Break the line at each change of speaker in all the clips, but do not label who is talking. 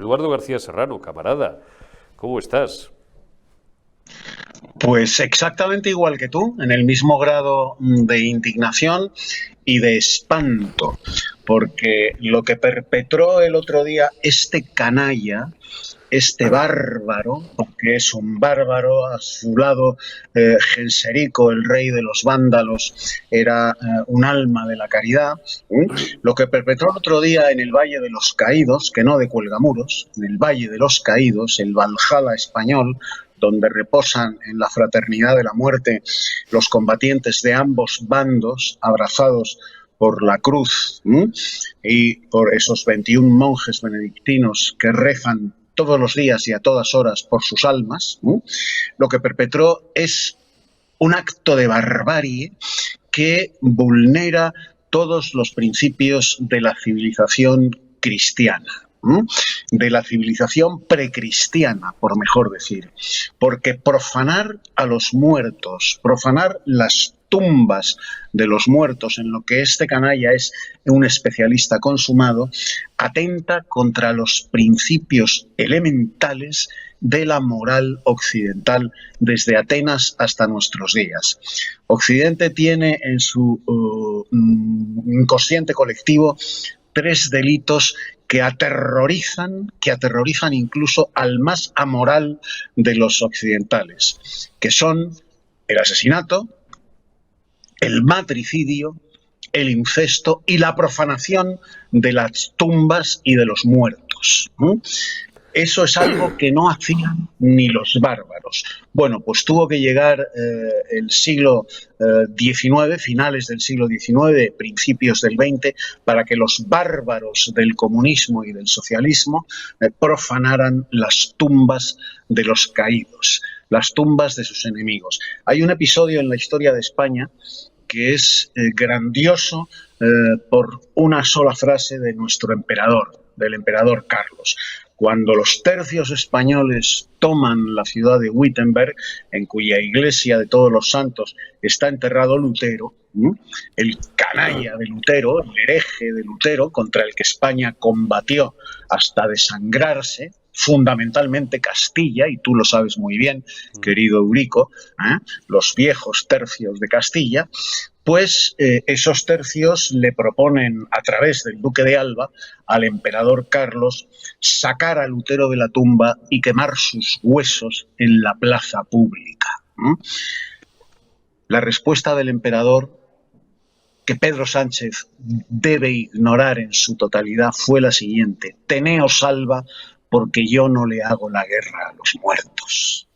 Eduardo García Serrano, camarada, ¿cómo estás?
Pues exactamente igual que tú, en el mismo grado de indignación y de espanto, porque lo que perpetró el otro día este canalla, este bárbaro, porque es un bárbaro, a su lado Genserico, el rey de los vándalos, era un alma de la caridad. Lo que perpetró el otro día en el Valle de los Caídos, que no de Cuelgamuros, en el Valle de los Caídos, el Valhalla español, donde reposan en la fraternidad de la muerte los combatientes de ambos bandos, abrazados por la cruz, y por esos 21 monjes benedictinos que rezan todos los días y a todas horas por sus almas. Lo que perpetró es un acto de barbarie que vulnera todos los principios de la civilización cristiana, de la civilización precristiana, por mejor decir, porque profanar a los muertos, profanar las tumbas de los muertos, en lo que este canalla es un especialista consumado, atenta contra los principios elementales de la moral occidental desde Atenas hasta nuestros días. Occidente tiene en su inconsciente colectivo 3 delitos que aterrorizan incluso al más amoral de los occidentales, que son el asesinato, el matricidio, el incesto y la profanación de las tumbas y de los muertos. Eso es algo que no hacían ni los bárbaros. Bueno, pues tuvo que llegar el siglo XIX, finales del siglo XIX, principios del XX, para que los bárbaros del comunismo y del socialismo profanaran las tumbas de los caídos, las tumbas de sus enemigos. Hay un episodio en la historia de España que es grandioso por una sola frase de nuestro emperador, del emperador Carlos. Cuando los tercios españoles toman la ciudad de Wittenberg, en cuya iglesia de Todos los Santos está enterrado Lutero, el canalla de Lutero, el hereje de Lutero, contra el que España combatió hasta desangrarse, fundamentalmente Castilla, y tú lo sabes muy bien, querido Eurico, los viejos tercios de Castilla, pues esos tercios le proponen, a través del duque de Alba, al emperador Carlos, sacar a Lutero de la tumba y quemar sus huesos en la plaza pública. La respuesta del emperador, que Pedro Sánchez debe ignorar en su totalidad, fue la siguiente: teneos Alba, porque yo no le hago la guerra a los muertos.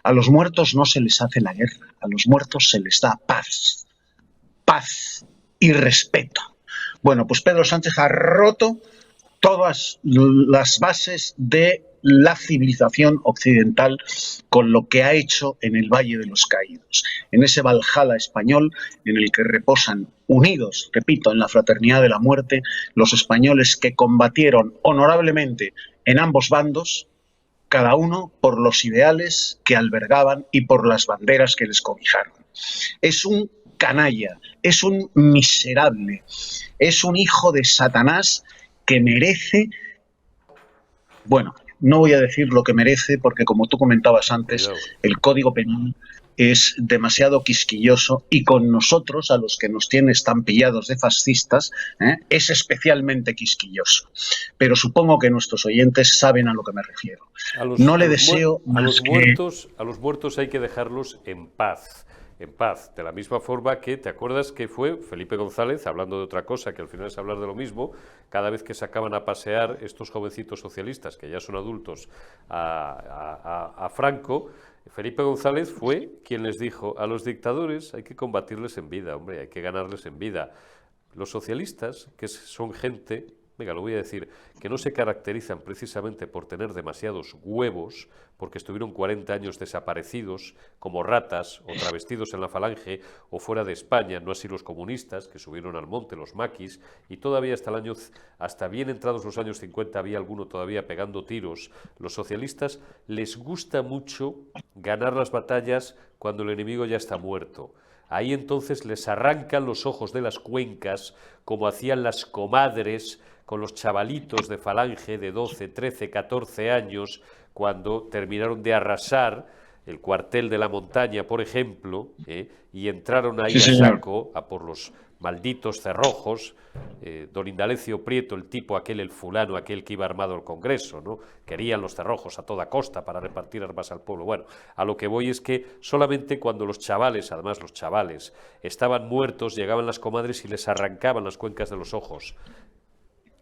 A los muertos no se les hace la guerra, a los muertos se les da paz y respeto. Bueno, pues Pedro Sánchez ha roto todas las bases de la civilización occidental con lo que ha hecho en el Valle de los Caídos, en ese Valhalla español en el que reposan unidos, repito, en la fraternidad de la muerte, los españoles que combatieron honorablemente en ambos bandos, cada uno por los ideales que albergaban y por las banderas que les cobijaron. Es un canalla, es un miserable, es un hijo de Satanás que merece, bueno, no voy a decir lo que merece porque, como tú comentabas antes, el Código Penal es demasiado quisquilloso y con nosotros, a los que nos tienes tan pillados de fascistas, es especialmente quisquilloso. Pero supongo que nuestros oyentes saben a lo que me refiero. No le deseo más que...
A los muertos hay que dejarlos en paz. En paz, de la misma forma que, ¿te acuerdas que fue Felipe González, hablando de otra cosa, que al final es hablar de lo mismo, cada vez que sacaban a pasear estos jovencitos socialistas, que ya son adultos, a Franco, Felipe González fue quien les dijo: a los dictadores hay que combatirles en vida, hombre, hay que ganarles en vida. Los socialistas, que son gente, venga, lo voy a decir, que no se caracterizan precisamente por tener demasiados huevos, porque estuvieron 40 años desaparecidos como ratas o travestidos en la falange o fuera de España, no así los comunistas, que subieron al monte, los maquis, y todavía hasta bien entrados los años 50 había alguno todavía pegando tiros. Los socialistas les gusta mucho ganar las batallas cuando el enemigo ya está muerto. Ahí entonces les arrancan los ojos de las cuencas, como hacían las comadres con los chavalitos de Falange de 12, 13, 14 años, cuando terminaron de arrasar el cuartel de la Montaña, por ejemplo, y entraron ahí
Sí,
a
señor.
saco a por los malditos cerrojos, don Indalecio Prieto, el tipo aquel, el fulano, aquel que iba armado al Congreso, ¿no? Querían los cerrojos a toda costa para repartir armas al pueblo. Bueno, a lo que voy es que solamente cuando los chavales, además los chavales, estaban muertos, llegaban las comadres y les arrancaban las cuencas de los ojos.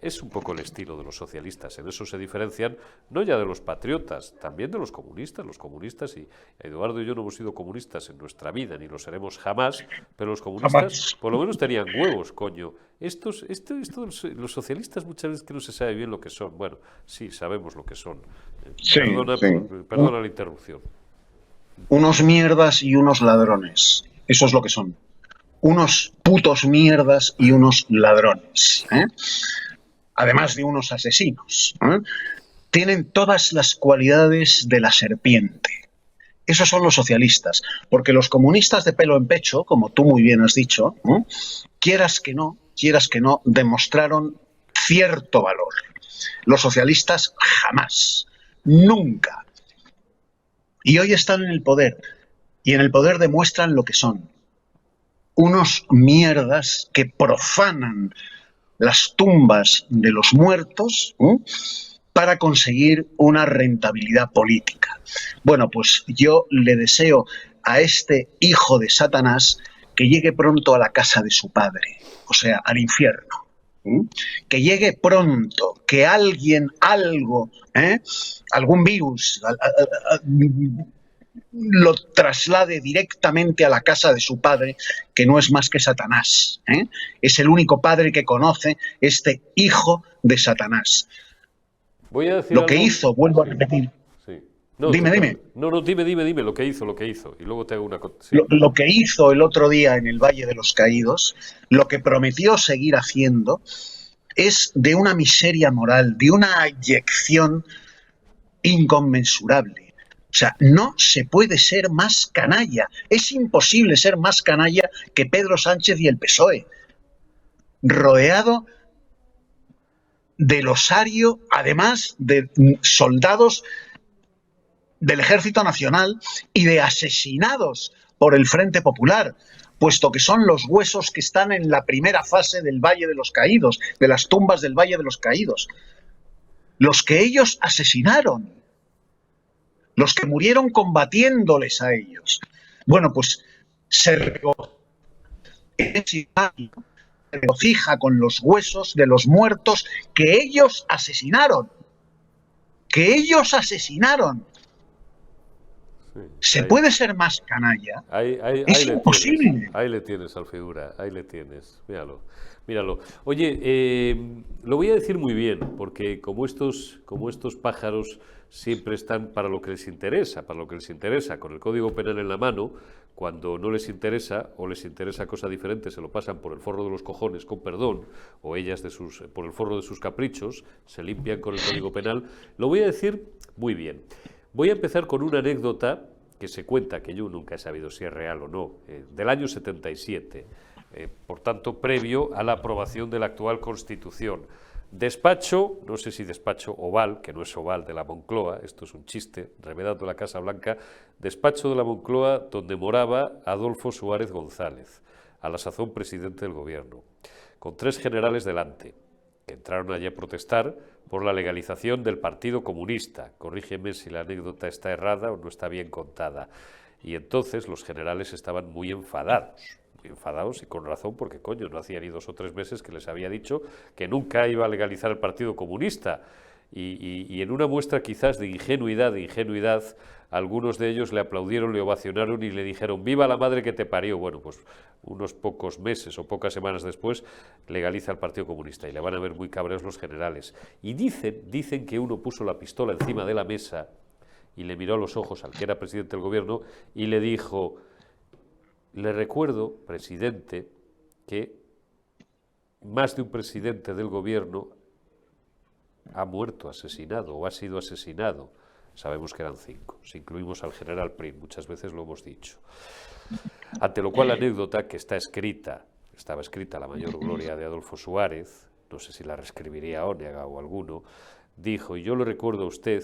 Es un poco el estilo de los socialistas. En eso se diferencian no ya de los patriotas, también de los comunistas. Los comunistas, y Eduardo y yo no hemos sido comunistas en nuestra vida, ni lo seremos jamás, pero los comunistas
Jamás.
por lo menos tenían huevos, coño. Los socialistas muchas veces que no se sabe bien lo que son. Bueno, sí, sabemos lo que son.
Sí, sí.
Perdona la interrupción.
Unos mierdas y unos ladrones. Eso es lo que son. Unos putos mierdas y unos ladrones. Además de unos asesinos. Tienen todas las cualidades de la serpiente. Esos son los socialistas. Porque los comunistas de pelo en pecho, como tú muy bien has dicho, quieras que no, demostraron cierto valor. Los socialistas jamás, nunca. Y hoy están en el poder. Y en el poder demuestran lo que son. Unos mierdas que profanan las tumbas de los muertos para conseguir una rentabilidad política. Bueno, pues yo le deseo a este hijo de Satanás que llegue pronto a la casa de su padre, o sea, al infierno. Que llegue pronto, que alguien, algo, algún virus, lo traslade directamente a la casa de su padre, que no es más que Satanás. Es el único padre que conoce este hijo de Satanás.
Voy a decir
Lo que
algo...
hizo, vuelvo a repetir.
Sí. No,
Dime.
No, dime lo que hizo. Y luego te hago una... Sí.
Lo que hizo el otro día en el Valle de los Caídos, lo que prometió seguir haciendo, es de una miseria moral, de una abyección inconmensurable. O sea, no se puede ser más canalla. Es imposible ser más canalla que Pedro Sánchez y el PSOE. Rodeado del osario, además de soldados del Ejército Nacional y de asesinados por el Frente Popular, puesto que son los huesos que están en la primera fase del Valle de los Caídos, de las tumbas del Valle de los Caídos. Los que ellos asesinaron. Los que murieron combatiéndoles a ellos. Bueno, pues se regocija con los huesos de los muertos que ellos asesinaron. Que ellos asesinaron.
Sí,
¿Se puede ser más canalla? Es imposible.
Ahí le tienes al figura, ahí le tienes. Míralo. Oye, lo voy a decir muy bien, porque como estos pájaros siempre están para lo que les interesa, con el Código Penal en la mano, cuando no les interesa o les interesa cosa diferente, se lo pasan por el forro de los cojones, con perdón, o ellas por el forro de sus caprichos, se limpian con el Código Penal. Lo voy a decir muy bien. Voy a empezar con una anécdota que se cuenta, que yo nunca he sabido si es real o no, del año 77, por tanto, previo a la aprobación de la actual Constitución. Despacho, no sé si despacho Oval, que no es Oval, de la Moncloa, esto es un chiste, remedando la Casa Blanca, despacho de la Moncloa donde moraba Adolfo Suárez González, a la sazón presidente del gobierno, con 3 generales delante, que entraron allí a protestar por la legalización del Partido Comunista. Corrígeme si la anécdota está errada o no está bien contada. Y entonces los generales estaban muy enfadados y con razón, porque coño, no hacía ni 2 o 3 meses que les había dicho que nunca iba a legalizar el Partido Comunista. Y en una muestra quizás de ingenuidad, algunos de ellos le aplaudieron, le ovacionaron y le dijeron ¡viva la madre que te parió! Bueno, pues unos pocos meses o pocas semanas después legaliza el Partido Comunista y le van a ver muy cabreos los generales. Y dicen que uno puso la pistola encima de la mesa y le miró a los ojos al que era presidente del gobierno y le dijo: le recuerdo, presidente, que más de un presidente del gobierno ha muerto asesinado o ha sido asesinado. Sabemos que eran 5, si incluimos al general Prim, muchas veces lo hemos dicho. Ante lo cual la anécdota que estaba escrita, la mayor gloria de Adolfo Suárez, no sé si la reescribiría Onega o alguno, dijo, y yo le recuerdo a usted,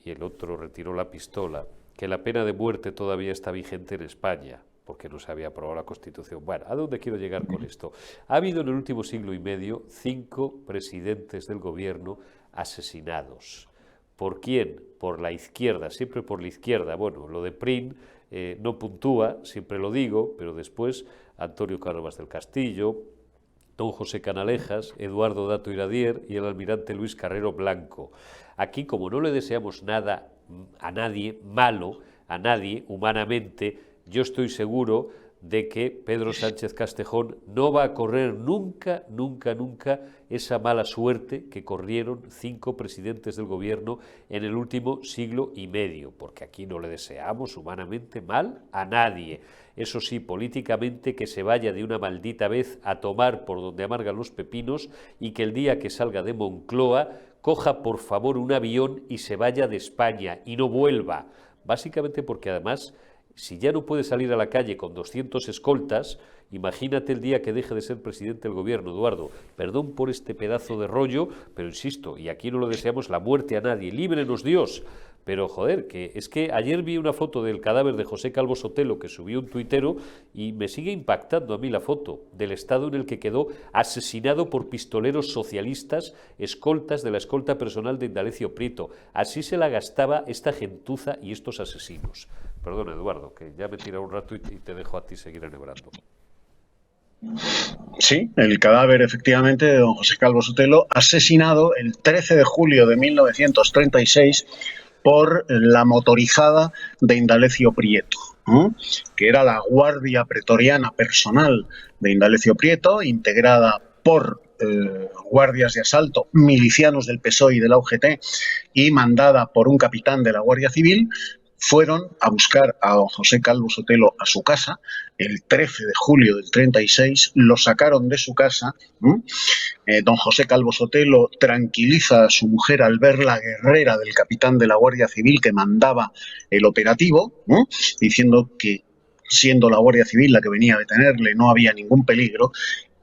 y el otro retiró la pistola, que la pena de muerte todavía está vigente en España, porque no se había aprobado la Constitución. Bueno, ¿a dónde quiero llegar con esto? Ha habido en el último siglo y medio 5 presidentes del gobierno asesinados. ¿Por quién? Por la izquierda, siempre por la izquierda. Bueno, lo de Prin no puntúa, siempre lo digo, pero después Antonio Cánovas del Castillo, don José Canalejas, Eduardo Dato Iradier y el almirante Luis Carrero Blanco. Aquí, como no le deseamos nada a nadie malo, a nadie humanamente, yo estoy seguro de que Pedro Sánchez Castejón no va a correr nunca, nunca, nunca esa mala suerte que corrieron 5 presidentes del gobierno en el último siglo y medio, porque aquí no le deseamos humanamente mal a nadie. Eso sí, políticamente que se vaya de una maldita vez a tomar por donde amargan los pepinos y que el día que salga de Moncloa coja por favor un avión y se vaya de España y no vuelva. Básicamente porque además, si ya no puede salir a la calle con 200 escoltas, imagínate el día que deje de ser presidente del gobierno, Eduardo. Perdón por este pedazo de rollo, pero insisto, y aquí no lo deseamos la muerte a nadie, líbrenos Dios. Pero joder, que es que ayer vi una foto del cadáver de José Calvo Sotelo que subió un tuitero y me sigue impactando a mí la foto del estado en el que quedó asesinado por pistoleros socialistas, escoltas de la escolta personal de Indalecio Prieto. Así se la gastaba esta gentuza y estos asesinos. Perdona, Eduardo, que ya me tira un rato y te dejo a ti seguir enhebrando.
Sí, el cadáver efectivamente de don José Calvo Sotelo, asesinado el 13 de julio de 1936 por la motorizada de Indalecio Prieto, que era la guardia pretoriana personal de Indalecio Prieto, integrada por guardias de asalto, milicianos del PSOE y de la UGT, y mandada por un capitán de la Guardia Civil. Fueron a buscar a don José Calvo Sotelo a su casa el 13 de julio del 36, lo sacaron de su casa. Don José Calvo Sotelo tranquiliza a su mujer al ver la guerrera del capitán de la Guardia Civil que mandaba el operativo, diciendo que siendo la Guardia Civil la que venía a detenerle no había ningún peligro,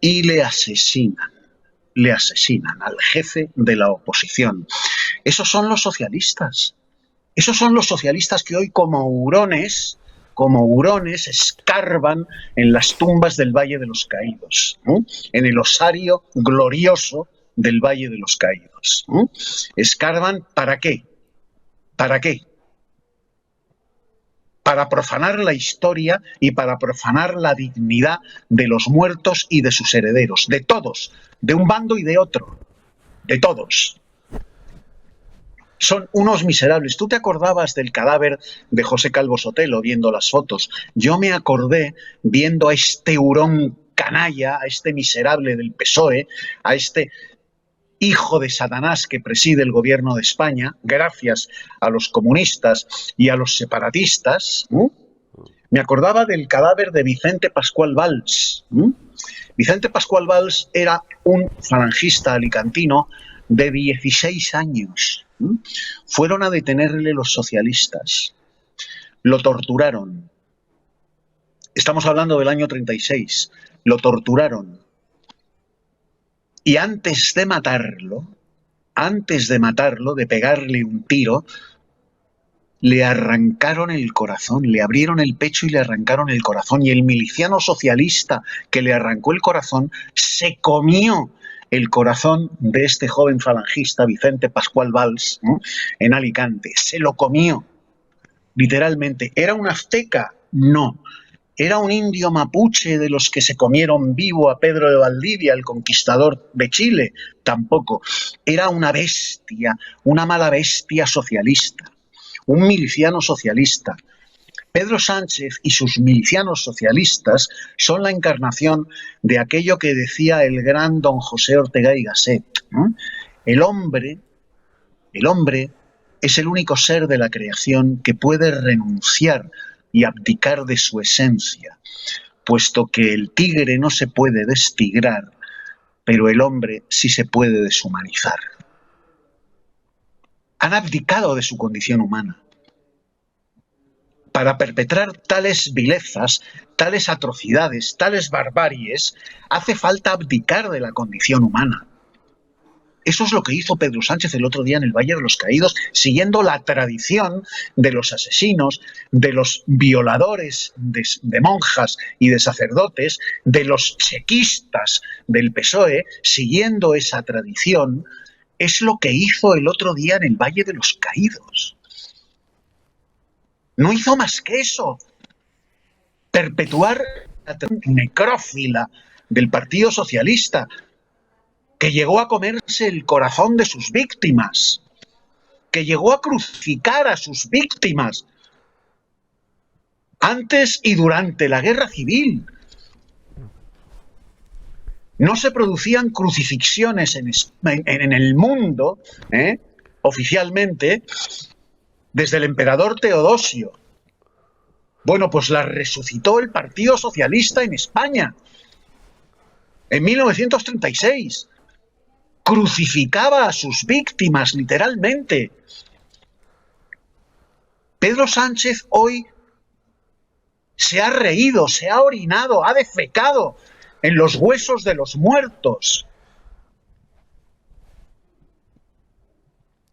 y le asesinan al jefe de la oposición. Esos son los socialistas. Esos son los socialistas que hoy como hurones escarban en las tumbas del Valle de los Caídos, en el osario glorioso del Valle de los Caídos. Escarban, ¿para qué? ¿Para qué? Para profanar la historia y para profanar la dignidad de los muertos y de sus herederos, de todos, de un bando y de otro, de todos. Son unos miserables. ¿Tú te acordabas del cadáver de José Calvo Sotelo viendo las fotos? Yo me acordé viendo a este hurón canalla, a este miserable del PSOE, a este hijo de Satanás que preside el gobierno de España, gracias a los comunistas y a los separatistas. Me acordaba del cadáver de Vicente Pascual Valls. Vicente Pascual Valls era un falangista alicantino de 16 años. Fueron a detenerle los socialistas. Lo torturaron. Estamos hablando del año 36. Lo torturaron. Y antes de matarlo, de pegarle un tiro, le arrancaron el corazón, le abrieron el pecho y le arrancaron el corazón. Y el miliciano socialista que le arrancó el corazón se comió el corazón de este joven falangista, Vicente Pascual Valls, en Alicante. Se lo comió, literalmente. ¿Era un azteca? No. ¿Era un indio mapuche de los que se comieron vivo a Pedro de Valdivia, el conquistador de Chile? Tampoco. Era una bestia, una mala bestia socialista, un miliciano socialista. Pedro Sánchez y sus milicianos socialistas son la encarnación de aquello que decía el gran don José Ortega y Gasset. El hombre es el único ser de la creación que puede renunciar y abdicar de su esencia, puesto que el tigre no se puede destigrar, pero el hombre sí se puede deshumanizar. Han abdicado de su condición humana. Para perpetrar tales vilezas, tales atrocidades, tales barbaries, hace falta abdicar de la condición humana. Eso es lo que hizo Pedro Sánchez el otro día en el Valle de los Caídos, siguiendo la tradición de los asesinos, de los violadores de monjas y de sacerdotes, de los chequistas del PSOE, siguiendo esa tradición, es lo que hizo el otro día en el Valle de los Caídos. No hizo más que eso, perpetuar la tradición necrófila del Partido Socialista, que llegó a comerse el corazón de sus víctimas, que llegó a crucificar a sus víctimas antes y durante la Guerra Civil. No se producían crucifixiones en el mundo, oficialmente, desde el emperador Teodosio. Bueno, pues las resucitó el Partido Socialista en España en 1936. Crucificaba a sus víctimas, literalmente. Pedro Sánchez hoy se ha reído, se ha orinado, ha defecado en los huesos de los muertos.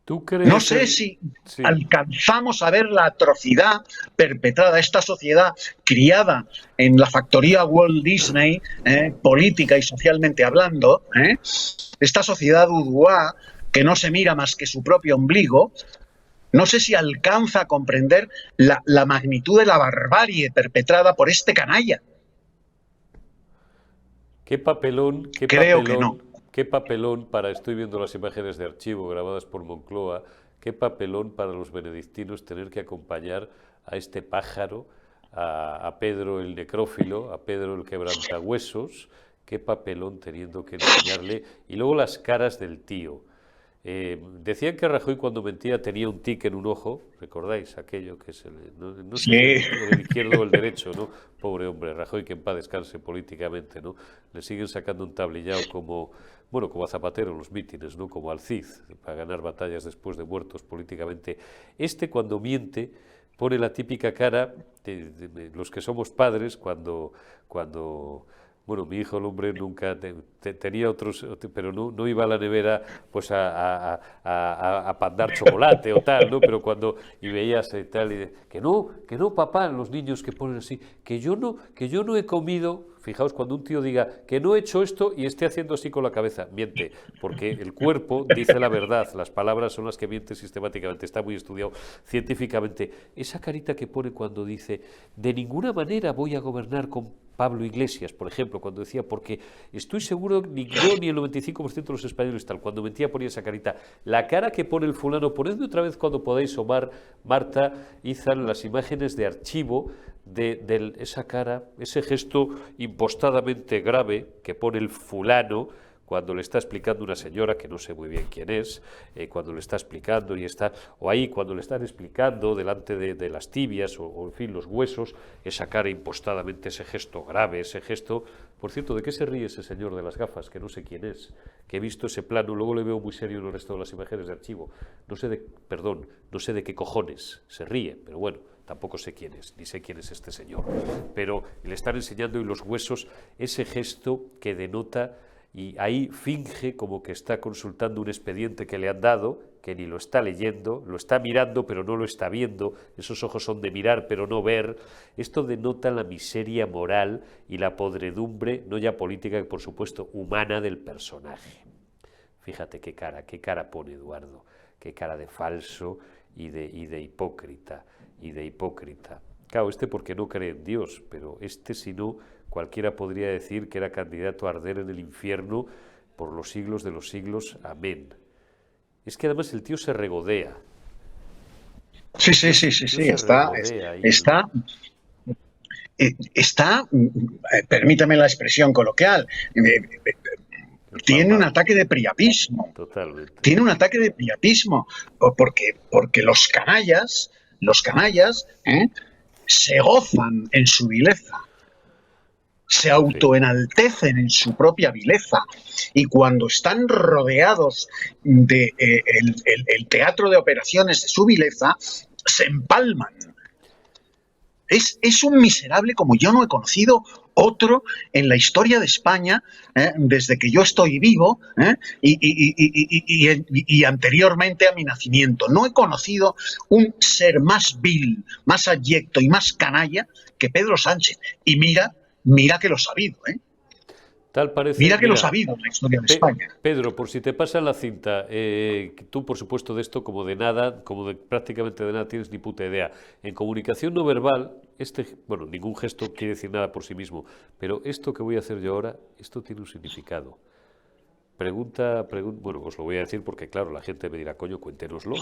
¿Tú crees
No sé si alcanzamos a ver la atrocidad perpetrada, esta sociedad criada en la factoría Walt Disney, política y socialmente hablando, esta sociedad Uruguay que no se mira más que su propio ombligo. No sé si alcanza a comprender la magnitud de la barbarie perpetrada por este canalla.
¿Qué papelón?
Creo que no.
Qué papelón para, estoy viendo las imágenes de archivo grabadas por Moncloa, qué papelón para los benedictinos tener que acompañar a este pájaro, a Pedro el necrófilo, a Pedro el quebrantahuesos, qué papelón teniendo que enseñarle, y luego las caras del tío. Decían que Rajoy cuando mentía tenía un tic en un ojo, ¿recordáis aquello que se le, no
Sí.
sé si el izquierdo o el derecho, ¿no? Pobre hombre, Rajoy, que en paz descanse políticamente, ¿no? Le siguen sacando un tablillao como a Zapatero en los mítines, ¿no? Como al Cid, para ganar batallas después de muertos políticamente. Cuando miente, pone la típica cara de los que somos padres cuando bueno, mi hijo, el hombre, nunca tenía otros, pero no iba a la nevera pues a pandar chocolate o tal, ¿no? Pero y veías tal, y que no, papá, los niños que ponen así, que yo no he comido. Fijaos, cuando un tío diga que no he hecho esto y esté haciendo así con la cabeza, miente, porque el cuerpo dice la verdad, las palabras son las que mienten sistemáticamente, está muy estudiado científicamente. Esa carita que pone cuando dice, de ninguna manera voy a gobernar con Pablo Iglesias, por ejemplo, cuando decía, porque estoy seguro, ni yo ni el 95% de los españoles tal, cuando mentía ponía esa carita. La cara que pone el fulano, ponedme otra vez cuando podáis, Omar, Marta, Izan, las imágenes de archivo de esa cara, ese gesto impostadamente grave que pone el fulano cuando le está explicando una señora que no sé muy bien quién es, cuando le está explicando o ahí cuando le están explicando delante de las tibias o en fin los huesos, esa cara impostadamente, ese gesto grave, ese gesto. Por cierto, ¿de qué se ríe ese señor de las gafas? Que no sé quién es, que he visto ese plano, luego le veo muy serio en el resto de las imágenes de archivo. No sé de qué cojones se ríe, pero bueno, tampoco sé quién es, ni sé quién es este señor. Pero le están enseñando en los huesos ese gesto que denota, y ahí finge como que está consultando un expediente que le han dado, que ni lo está leyendo, lo está mirando pero no lo está viendo, esos ojos son de mirar pero no ver. Esto denota la miseria moral y la podredumbre, no ya política, que por supuesto humana del personaje. Fíjate qué cara pone Eduardo, qué cara de falso y de hipócrita. Claro, porque no cree en Dios, pero si no, cualquiera podría decir que era candidato a arder en el infierno por los siglos de los siglos. Amén. Es que además el tío se regodea.
Sí. Está, permítame la expresión coloquial, tiene un ataque de priapismo.
Totalmente.
Tiene un ataque de priapismo, porque los canallas se gozan en su vileza, se autoenaltecen en su propia vileza, y cuando están rodeados de el teatro de operaciones de su vileza, se empalman. Es un miserable como yo no he conocido otro en la historia de España, desde que yo estoy vivo, y anteriormente a mi nacimiento. No he conocido un ser más vil, más abyecto y más canalla que Pedro Sánchez. Y mira que lo ha sabido,
Tal parece,
Mira que lo ha
mira,
sabido en la historia de España.
Pedro, por si te pasa la cinta, tú por supuesto de esto como de nada, como de prácticamente de nada tienes ni puta idea. En comunicación no verbal, bueno, ningún gesto quiere decir nada por sí mismo, pero esto que voy a hacer yo ahora, esto tiene un significado. Bueno, os lo voy a decir porque, claro, la gente me dirá, coño, cuéntenoslo.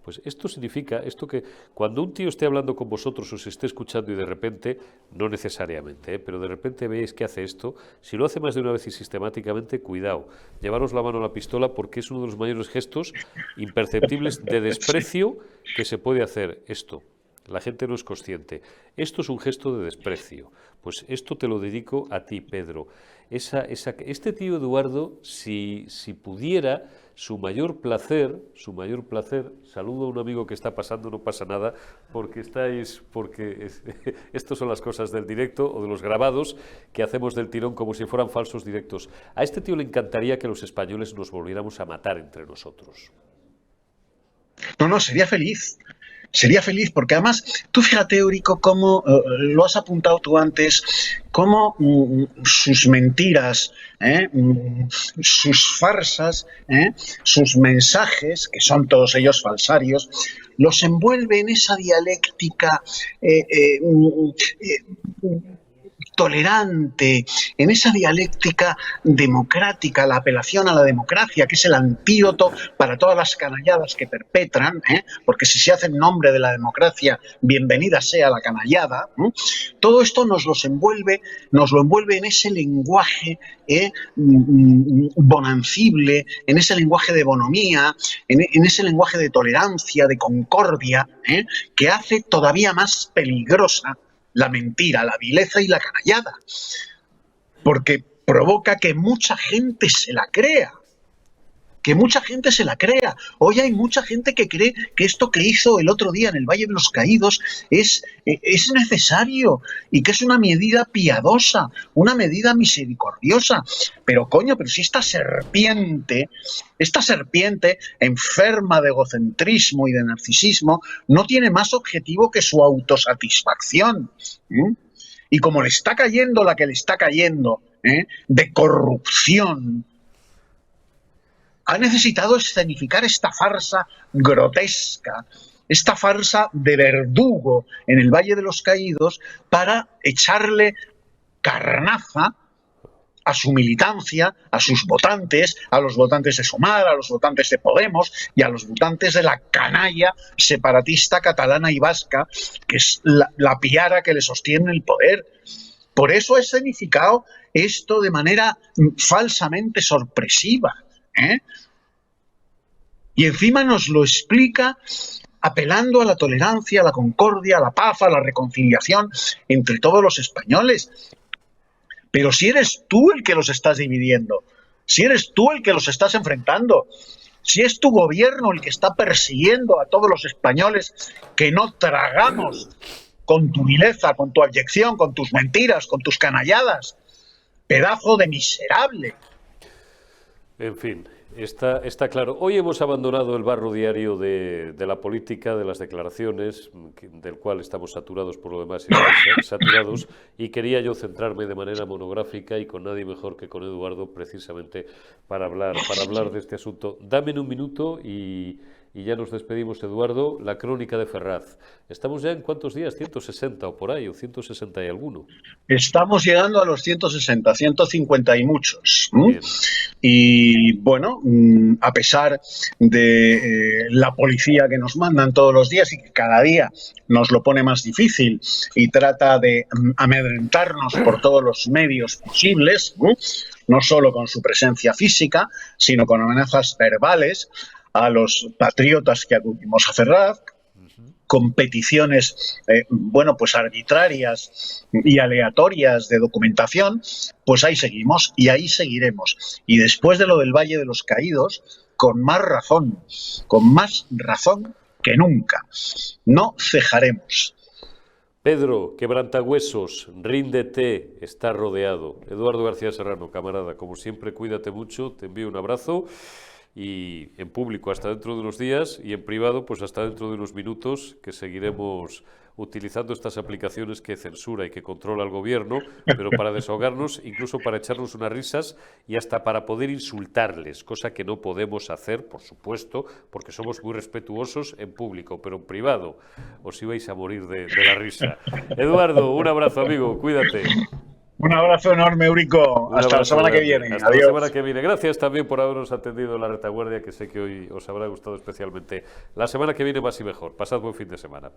Pues esto significa, esto que cuando un tío esté hablando con vosotros, os esté escuchando y de repente, no necesariamente, pero de repente veis que hace esto, si lo hace más de una vez y sistemáticamente, cuidado, llevaros la mano a la pistola porque es uno de los mayores gestos imperceptibles de desprecio que se puede hacer esto. La gente no es consciente. Esto es un gesto de desprecio. Pues esto te lo dedico a ti, Pedro. Este tío Eduardo, si pudiera, su mayor placer, saludo a un amigo que está pasando, no pasa nada, estos son las cosas del directo o de los grabados que hacemos del tirón como si fueran falsos directos. A este tío le encantaría que los españoles nos volviéramos a matar entre nosotros.
No, sería feliz. Sería feliz porque además, tú fíjate, Eurico, cómo lo has apuntado tú antes, cómo sus mentiras, sus farsas, sus mensajes, que son todos ellos falsarios, los envuelve en esa dialéctica tolerante, en esa dialéctica democrática, la apelación a la democracia, que es el antídoto para todas las canalladas que perpetran, porque si se hace en nombre de la democracia, bienvenida sea la canallada. Todo esto nos lo envuelve en ese lenguaje bonancible, en ese lenguaje de bonomía, en ese lenguaje de tolerancia, de concordia, que hace todavía más peligrosa la mentira, la vileza y la canallada, porque provoca que mucha gente se la crea. Hoy hay mucha gente que cree que esto que hizo el otro día en el Valle de los Caídos es necesario y que es una medida piadosa, una medida misericordiosa. Pero coño, pero si esta serpiente enferma de egocentrismo y de narcisismo no tiene más objetivo que su autosatisfacción. Y como le está cayendo la que le está cayendo, de corrupción, ha necesitado escenificar esta farsa grotesca, esta farsa de verdugo en el Valle de los Caídos para echarle carnaza a su militancia, a sus votantes, a los votantes de Sumar, a los votantes de Podemos y a los votantes de la canalla separatista catalana y vasca, que es la piara que le sostiene el poder. Por eso ha escenificado esto de manera falsamente sorpresiva. Y encima nos lo explica apelando a la tolerancia, a la concordia, a la paz, a la reconciliación entre todos los españoles. Pero si eres tú el que los estás dividiendo, si eres tú el que los estás enfrentando, si es tu gobierno el que está persiguiendo a todos los españoles que no tragamos con tu vileza, con tu abyección, con tus mentiras, con tus canalladas, pedazo de miserable.
En fin, está claro. Hoy hemos abandonado el barro diario de la política, de las declaraciones, del cual estamos saturados por lo demás, saturados, y quería yo centrarme de manera monográfica y con nadie mejor que con Eduardo, precisamente para hablar de este asunto. Dame un minuto y ya nos despedimos, Eduardo. La crónica de Ferraz. ¿Estamos ya en cuántos días? 160 o por ahí, o 160 y alguno.
Estamos llegando a los 160, 150 y muchos. Y bueno, a pesar de la policía que nos mandan todos los días y que cada día nos lo pone más difícil y trata de amedrentarnos por todos los medios posibles, no solo con su presencia física, sino con amenazas verbales a los patriotas que acudimos a Ferraz, con peticiones, pues arbitrarias y aleatorias de documentación, pues ahí seguimos y ahí seguiremos. Y después de lo del Valle de los Caídos, con más razón que nunca. No cejaremos.
Pedro, quebrantahuesos, ríndete, está rodeado. Eduardo García Serrano, camarada, como siempre, cuídate mucho, te envío un abrazo y en público hasta dentro de unos días y en privado pues hasta dentro de unos minutos, que seguiremos utilizando estas aplicaciones que censura y que controla el gobierno, pero para desahogarnos, incluso para echarnos unas risas y hasta para poder insultarles, cosa que no podemos hacer, por supuesto, porque somos muy respetuosos en público, pero en privado os ibais a morir de la risa. Eduardo, un abrazo, amigo, cuídate.
Un abrazo enorme, Eurico.
Un
Hasta la
abrazo
semana que
grande.
viene.
Hasta
Adiós.
la semana que viene. Gracias también por habernos atendido en la retaguardia, que sé que hoy os habrá gustado especialmente. La semana que viene más y mejor. Pasad buen fin de semana.